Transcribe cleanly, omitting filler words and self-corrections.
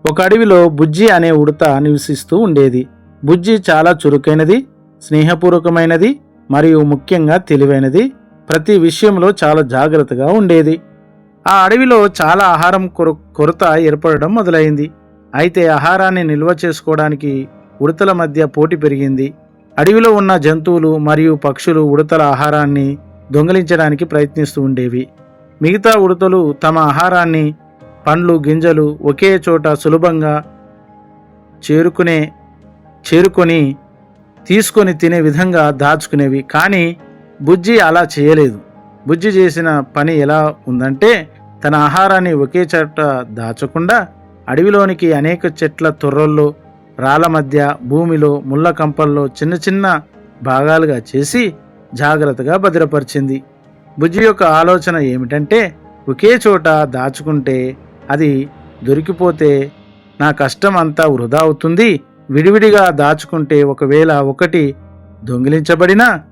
ఒక అడవిలో బుజ్జి అనే ఉడత నివసిస్తూ ఉండేది. బుజ్జి చాలా చురుకైనది, స్నేహపూర్వకమైనది మరియు ముఖ్యంగా తెలివైనది. ప్రతి విషయంలో చాలా జాగ్రత్తగా ఉండేది. ఆ అడవిలో చాలా ఆహారం కొరత ఏర్పడడం మొదలైంది. అయితే ఆహారాన్ని నిల్వ చేసుకోవడానికి ఉడతల మధ్య పోటీ పెరిగింది. అడవిలో ఉన్న జంతువులు మరియు పక్షులు ఉడతల ఆహారాన్ని దొంగిలించడానికి ప్రయత్నిస్తూ ఉండేవి. మిగతా ఉడతలు తమ ఆహారాన్ని, పండ్లు, గింజలు ఒకే చోట సులభంగా చేరుకొని తీసుకొని తినే విధంగా దాచుకునేవి. కానీ బుజ్జి అలా చేయలేదు. బుజ్జి చేసిన పని ఎలా ఉందంటే, తన ఆహారాన్ని ఒకే చోట దాచకుండా అడవిలోనికి అనేక చెట్ల తొర్రల్లో, రాళ్ళ మధ్య, భూమిలో, ముళ్ళ కంపల్లో చిన్న చిన్న భాగాలుగా చేసి జాగ్రత్తగా భద్రపరిచింది. బుజ్జి యొక్క ఆలోచన ఏమిటంటే, ఒకే చోట దాచుకుంటే అది దొరికిపోతే నా కష్టం అంతా వృధా అవుతుంది. విడివిడిగా దాచుకుంటే ఒకవేళ ఒకటి దొంగిలించబడినా